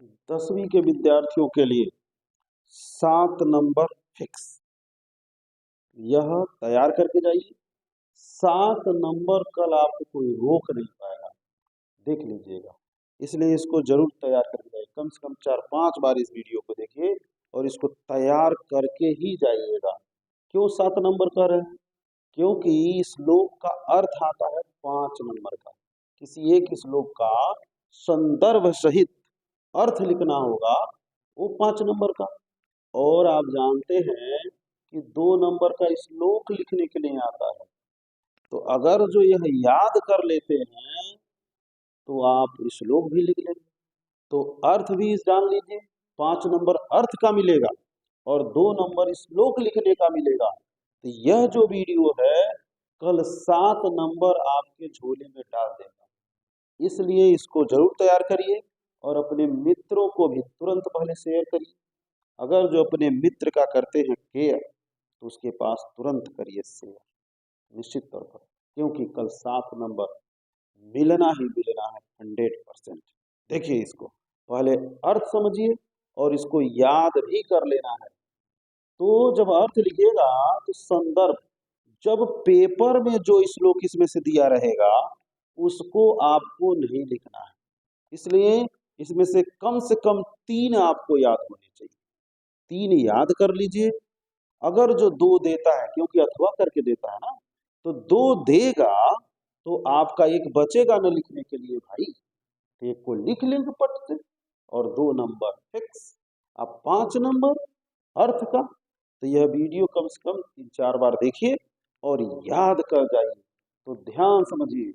10वीं के विद्यार्थियों के लिए 7 नंबर फिक्स, यह तैयार करके जाइए। 7 नंबर कल आपको कोई रोक नहीं पाएगा, देख लीजिएगा। इसलिए इसको जरूर तैयार करके जाइए। कम से कम 4-5 बार इस वीडियो को देखिए और इसको तैयार करके ही जाइएगा। क्यों 7 नंबर कह रहे हैं? क्योंकि श्लोक का अर्थ आता है 5 नंबर का। किसी एक श्लोक का संदर्भ सहित अर्थ लिखना होगा, वो 5 नंबर का। और आप जानते हैं कि 2 नंबर का श्लोक लिखने के लिए आता है। तो अगर जो यह याद कर लेते हैं तो आप श्लोक भी लिख लेंगे। तो अर्थ भी जान लीजिए, 5 नंबर अर्थ का मिलेगा और 2 नंबर श्लोक लिखने का मिलेगा। तो यह जो वीडियो है कल 7 नंबर आपके झोले में डाल देगा। इसलिए इसको जरूर तैयार करिए और अपने मित्रों को भी तुरंत पहले शेयर करिए। अगर जो अपने मित्र का करते हैं केयर तो उसके पास तुरंत करिए शेयर, निश्चित तौर पर, क्योंकि कल 7 नंबर मिलना ही मिलना है 100%। देखिए, इसको पहले अर्थ समझिए और इसको याद भी कर लेना है। तो जब अर्थ लिखिएगा तो संदर्भ, जब पेपर में जो श्लोक इसमें से दिया रहेगा उसको आपको नहीं लिखना है। इसलिए इसमें से कम 3 आपको याद होने चाहिए। 3 याद कर लीजिए। अगर जो 2 देता है, क्योंकि अथवा करके देता है ना, तो 2 देगा तो आपका एक बचेगा न लिखने के लिए भाई, तो एक को लिख लेंगे पट से और 2 नंबर फिक्स। अब 5 नंबर अर्थ का। तो यह वीडियो कम से कम 3-4 बार देखिए और याद कर जाइए। तो ध्यान समझिए,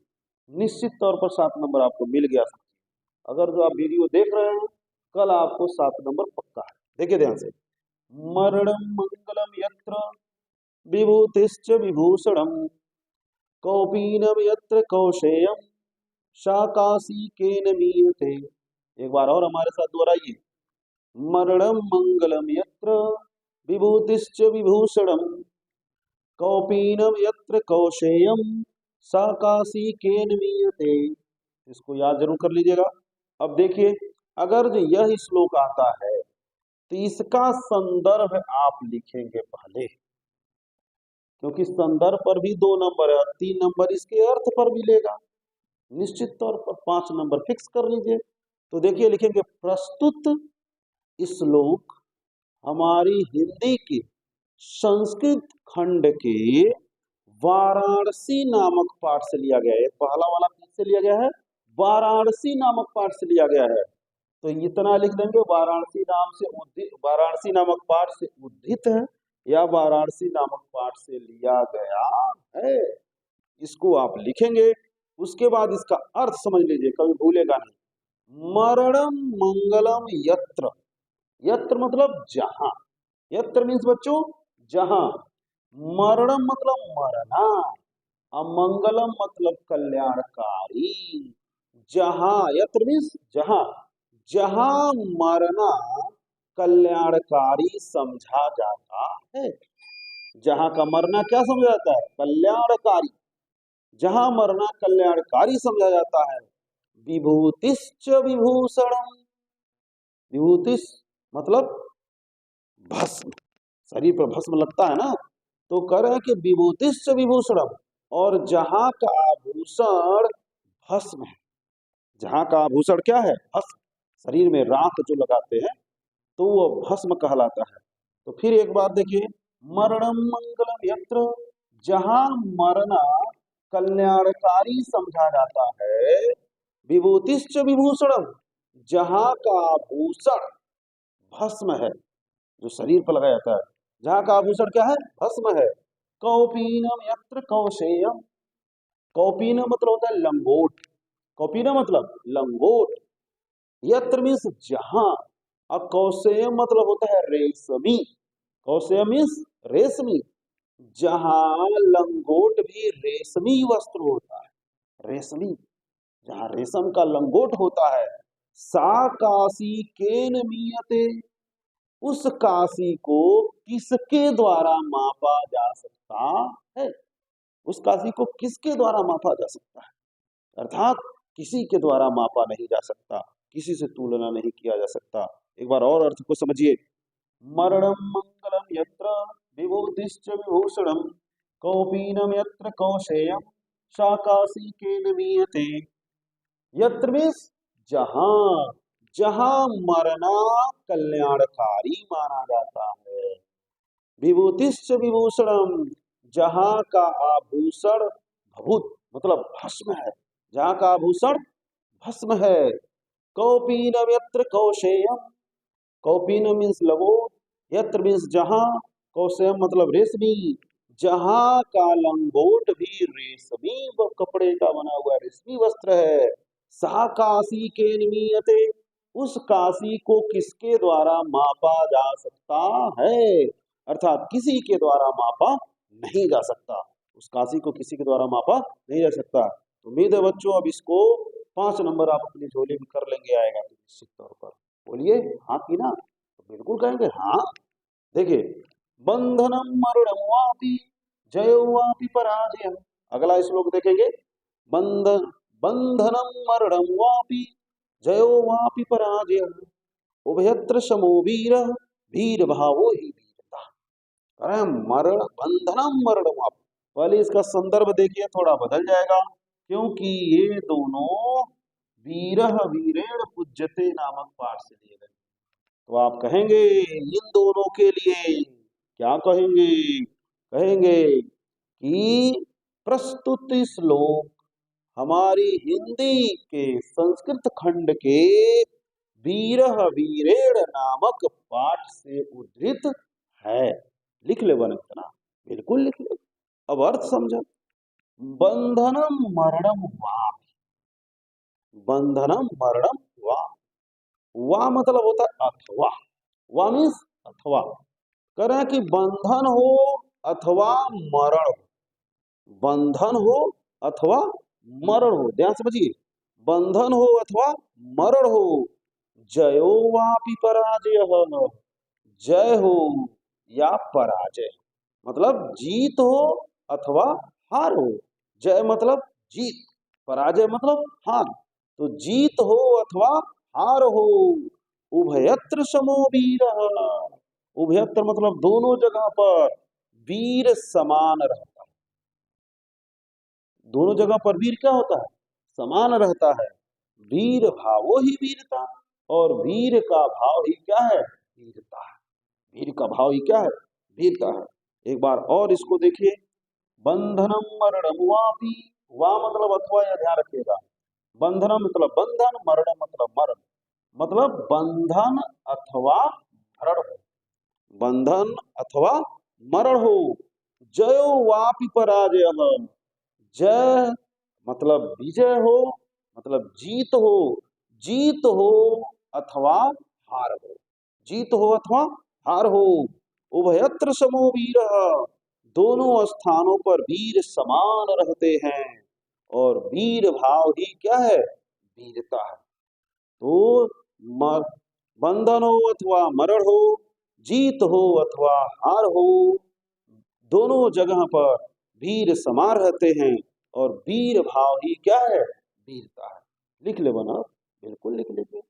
निश्चित तौर पर 7 नंबर आपको मिल गया। अगर जो आप वीडियो देख रहे हैं कल आपको 7 नंबर पक्का है। देखिए ध्यान से, मरणम मंगलम यत्र विभूतिश्च विभूषणम कौपीनम यत्र कौशेयम शाकासीकेन मीयते। एक बार और हमारे साथ दोहराइए, मरणम मंगलम यत्र विभूतिश्च विभूषणम कौपीनम यत्र कौशेयम शाकासीकेन मीयते। इसको याद जरूर कर लीजिएगा। अब देखिए, अगर जो यह श्लोक आता है तो इसका संदर्भ आप लिखेंगे पहले, क्योंकि संदर्भ पर भी 2 नंबर है, 3 नंबर इसके अर्थ पर मिलेगा। निश्चित तौर पर 5 नंबर फिक्स कर लीजिए। तो देखिए, लिखेंगे प्रस्तुत श्लोक हमारी हिंदी के संस्कृत खंड के वाराणसी नामक पाठ से लिया गया है। पहला वाला किससे लिया गया है? वाराणसी नामक पाठ से लिया गया है। तो इतना लिख देंगे, वाराणसी नामक पाठ से उद्धित है या वाराणसी नामक पाठ से लिया गया है, इसको आप लिखेंगे। उसके बाद इसका अर्थ समझ लीजिए, कभी भूलेगा नहीं। मरणम मंगलम यत्र, यत्र मतलब जहां, यत्र मीन्स बच्चों जहां, मरणम मतलब मरना, अमंगलम मतलब कल्याणकारी। जहां, यत्र मीन्स जहां, जहां मरना कल्याणकारी समझा जाता है। जहां का मरना क्या समझा जाता है? कल्याणकारी। जहां मरना कल्याणकारी समझा जाता है। विभूतिश्च विभूषणम, विभूतिश मतलब भस्म, शरीर पर भस्म लगता है ना, तो कह रहे हैं कि विभूतिश्च विभूषणम, और जहां का आभूषण भस्म है। जहां का आभूषण क्या है? भस्म। शरीर में राख जो लगाते हैं तो वो भस्म कहलाता है। तो फिर एक बात देखिए, मरणम मंगलम यत्र, जहां मरना कल्याणकारी समझा जाता है। विभूतिश्च विभूषणम, जहां का आभूषण भस्म है, जो शरीर पर लगाया जाता है। जहां का आभूषण क्या है? भस्म है। कौपीनम यत्र कौशेयम, कौपीनम मतलब होता है लंगोट, कौपीनम मतलब लंगोट, यत्र मीन्स जहां, और कौशेयम मतलब होता है रेशमी, कौशेयम मीन्स रेशमी। जहां लंगोट भी रेशमी वस्त्र होता है, रेशमी, जहां रेशम का लंगोट होता है। सा काशी केन मीयते, उस काशी को किसके द्वारा मापा जा सकता है? उस काशी को किसके द्वारा मापा जा सकता है? अर्थात किसी के द्वारा मापा नहीं जा सकता। किसी से तुलना नहीं किया जा सकता। एक बार और अर्थ को समझिए। मरणम मंगलम यत्र विभूतिश्च विभूषणम कौपीनम यत्र कौशेयम शाकासी केन मीयते। यत्र मीन्स जहां, जहां मरना कल्याणकारी माना जाता है। विभूतिश्च विभूषणम, जहां का आभूषण भभूत मतलब भस्म है, जहां का आभूषण भस्म है। कौपीनम यत्र कौशेयम, कौपीनम मीन्स लगो, यत्र मीन्स जहां, कौशेयम मतलब रेशमी, जहां का लंगोट भी रेशमी कपड़े का बना हुआ रेशमी वस्त्र है। सा काशी के निमीयते, उस काशी को किसके द्वारा मापा जा सकता है, अर्थात किसी के द्वारा मापा नहीं जा सकता। उस काशी को किसी के द्वारा मापा नहीं जा सकता। तो उम्मीद है बच्चों अब इसको 5 नंबर आप अपनी झोली में कर लेंगे, आएगा तो निश्चित तौर पर। बोलिए हाँ की ना, तो बिल्कुल कहेंगे हाँ। देखिए, बंधनम मरणम वापि जयो वापि पराजय। अगला श्लोक देखेंगे। बंधनम मरणम वापि जयो वापि पराजय उभयत्र समो वीर वीर भावो ही वीरता। अरे मरण, बंधनम मरण वापि, पहले इसका संदर्भ देखिए, थोड़ा बदल जाएगा, क्योंकि ये दोनों वीरः वीरेण पूज्यते नामक पाठ से लिए गए। तो आप कहेंगे इन दोनों के लिए क्या कहेंगे, कहेंगे कि प्रस्तुत श्लोक हमारी हिंदी के संस्कृत खंड के वीरः वीरेण नामक पाठ से उद्धृत है। लिख ले बने ना, बिल्कुल लिख ले। अब अर्थ समझो। बंधनम मरणम वा, बंधनम मरणम वा, वा मतलब होता है अथवा, वा मीन्स अथवा। करें कि बंधन हो अथवा मरण हो, बंधन हो अथवा मरण हो, ध्यान समझिए, बंधन हो अथवा मरण हो। जयो वापि पराजय, जय हो या पराजय, मतलब जीत हो अथवा हार हो। जय मतलब जीत, पराजय मतलब हार। तो जीत हो अथवा हार हो, उभयत्र समो वीर, उभयत्र मतलब दोनों जगह पर वीर समान रहता है। दोनों जगह पर वीर क्या होता है, समान रहता है। वीर भावो ही वीरता, और वीर का भाव ही क्या है, वीरता है। वीर का भाव ही क्या है, वीरता है। एक बार और इसको देखिए। बंधनम मरणम वापि, वा मतलब अथवा, यह ध्यान रखिएगा। बंधनम मतलब बंधन, मरण मतलब मरण, मतलब बंधन अथवा मरण हो, बंधन अथवा मरण हो। जयो वापि पराजय, जय मतलब विजय हो, मतलब जीत हो, जीत हो अथवा हार हो, जीत हो अथवा हार हो। उभयत्र समो वीर, दोनों स्थानों पर वीर समान रहते हैं, और वीर भाव ही क्या है, वीरता है। तो बंधन हो अथवा मरण हो, जीत हो अथवा हार हो, दोनों जगह पर वीर समान रहते हैं, और वीर भाव ही क्या है, वीरता है। लिख ले बना, बिल्कुल लिख लेंगे,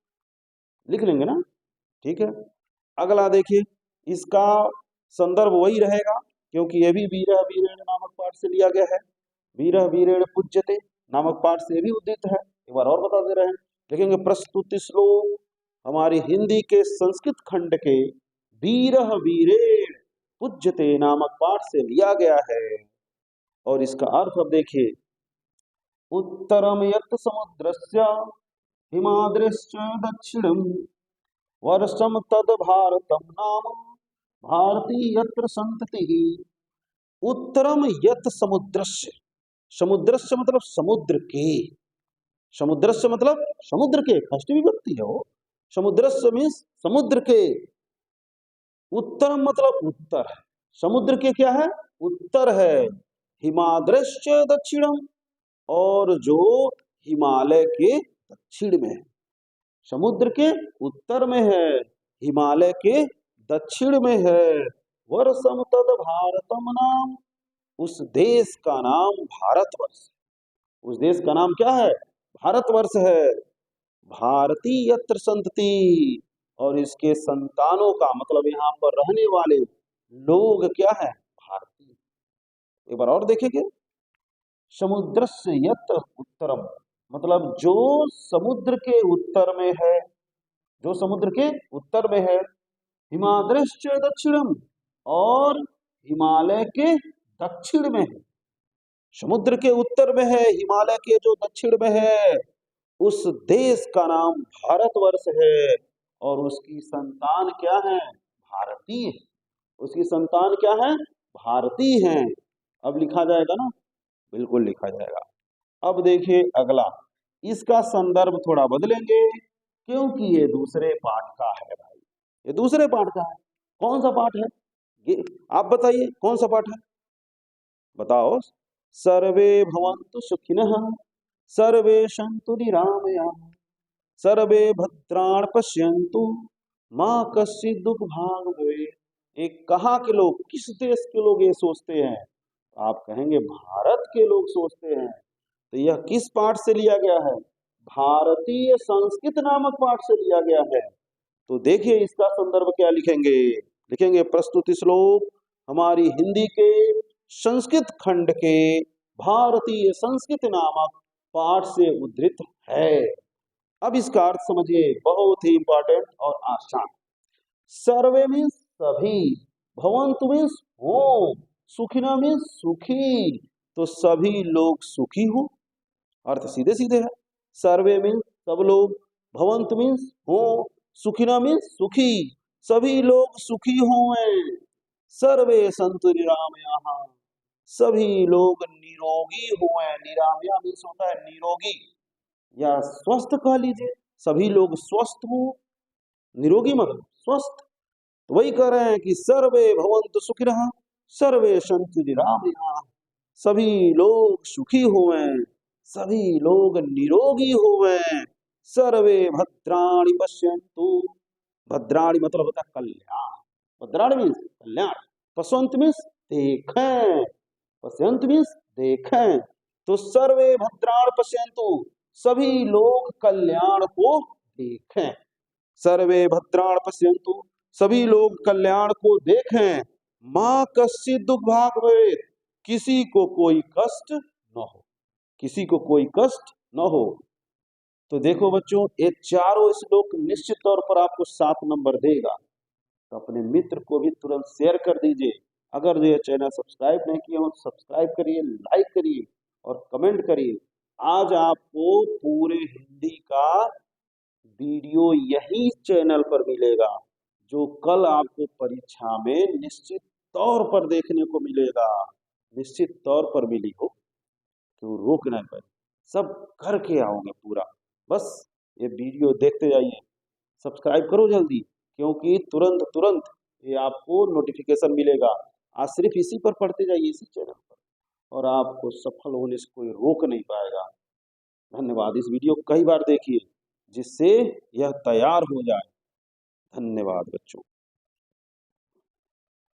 लिख लेंगे ना, ठीक है। अगला देखिए, इसका संदर्भ वही रहेगा, क्योंकि ये भी वीरः वीरेण नामक पाठ से लिया गया है। वीरः वीरेण पूज्यते नामक पाठ से भी उद्धृत है। एक बार और बता दे रहे हैं, देखेंगे। प्रस्तुति श्लोक हमारी हिंदी के संस्कृत खंड के वीरः वीरेण पूज्यते नामक पाठ से लिया गया है। और इसका अर्थ अब देखिए। उत्तरम यत् समुद्रस्य हिमाद्रिश्च दक्षिणम वर्षम तद भारतम नाम भारती यत्र संतति। उत्तरम यत् समुद्रस्य, समुद्रस्य मतलब समुद्र के, समुद्रस्य मतलब समुद्र के, फर्स्ट विभक्ति है वो। समुद्रस्य मीन्स समुद्र के, उत्तरम मतलब उत्तर है, समुद्र के क्या है, उत्तर है। हिमाद्रश्च दक्षिणम, और जो हिमालय के दक्षिण में है, समुद्र के उत्तर में है, हिमालय के दक्षिण में है। वर्षम तद भारतम नाम, उस देश का नाम भारतवर्ष, उस देश का नाम क्या है, भारतवर्ष है। भारती यत्र संतति, और इसके संतानों का मतलब यहाँ पर रहने वाले लोग क्या है, भारतीय। एक बार और देखेंगे, समुद्रस्य यत्र उत्तरम, मतलब जो समुद्र के उत्तर में है, जो समुद्र के उत्तर में है, हिमाद्रश्च दक्षिणम, और हिमालय के दक्षिण में है। समुद्र के उत्तर में है, हिमालय के जो दक्षिण में है, उस देश का नाम भारतवर्ष है, और उसकी संतान क्या है, भारतीय है। उसकी संतान क्या है, भारतीय है। अब लिखा जाएगा ना, बिल्कुल लिखा जाएगा। अब देखिए अगला, इसका संदर्भ थोड़ा बदलेंगे क्योंकि ये दूसरे पाठ का है भाई, ये दूसरे पाठ का है। कौन सा पाठ है ये आप बताइए, कौन सा पाठ है, बताओ। सर्वे भवन्तु सुखिनः, सर्वे सन्तु निरामयाः, सर्वे भद्राणि पश्यन्तु, माँ कश्चित् दुःख भाग् भवेत्। एक कहाँ के लोग, किस देश के लोग ये सोचते हैं, आप कहेंगे भारत के लोग सोचते हैं। तो यह किस पाठ से लिया गया है, भारतीय संस्कृत नामक पाठ से लिया गया है। तो देखिए इसका संदर्भ क्या लिखेंगे, लिखेंगे प्रस्तुति श्लोक हमारी हिंदी के संस्कृत खंड के भारतीय संस्कृत नामक पाठ से उद्धृत है। अब इसका अर्थ समझिए, बहुत ही इंपॉर्टेंट और आसान। सर्वे में सभी, भवन्तु में हो, सुखिना में सुखी, तो सभी लोग सुखी हो, अर्थ सीधे सीधे है। सर्वे में सब लोग, भवन्तु में हो, सुखिना में सुखी, सभी लोग सुखी हों, सर्वे सन्तु निरामयाः, सभी लोग निरोगी हों। निरामया मीन्स होता है निरोगी या स्वस्थ कह लीजिए, सभी लोग स्वस्थ हो, निरोगी मतलब स्वस्थ। तो वही कह रहे हैं कि सर्वे भवन्तु सुखिनः, सर्वे सन्तु निरामयाः, सभी लोग सुखी होवें, सभी लोग निरोगी होवें, सर्वे भद्राणि पश्यन्तु, भद्राणि मतलब होता है कल्याण, भद्राणि मीन्स कल्याण, पश्यन्तु मीन्स देखें, पश्यन्तु मीन्स देखें। तो सर्वे भद्राणि पश्यन्तु, सभी लोग कल्याण को देखें, सर्वे भद्राणि पश्यन्तु, सभी लोग कल्याण को देखें, माँ कश्चित् दुःख भाग् भवेत्, किसी को कोई कष्ट न हो, किसी को कोई कष्ट न हो। तो देखो बच्चों, ये चारों श्लोक निश्चित तौर पर आपको 7 नंबर देगा। तो अपने मित्र को भी तुरंत शेयर कर दीजिए। अगर ये चैनल सब्सक्राइब नहीं किए हो तो सब्सक्राइब करिए, लाइक करिए और कमेंट करिए। आज आपको पूरे हिंदी का वीडियो यही चैनल पर मिलेगा, जो कल आपको परीक्षा में निश्चित तौर पर देखने को मिलेगा, निश्चित तौर पर मिली हो, तो रोक ना पाए, सब करके आओगे पूरा। बस ये वीडियो देखते जाइए, सब्सक्राइब करो जल्दी, क्योंकि तुरंत तुरंत ये आपको नोटिफिकेशन मिलेगा। आज सिर्फ इसी पर पढ़ते जाइए, इसी चैनल पर, और आपको सफल होने से कोई रोक नहीं पाएगा। धन्यवाद। इस वीडियो को कई बार देखिए जिससे यह तैयार हो जाए। धन्यवाद बच्चों।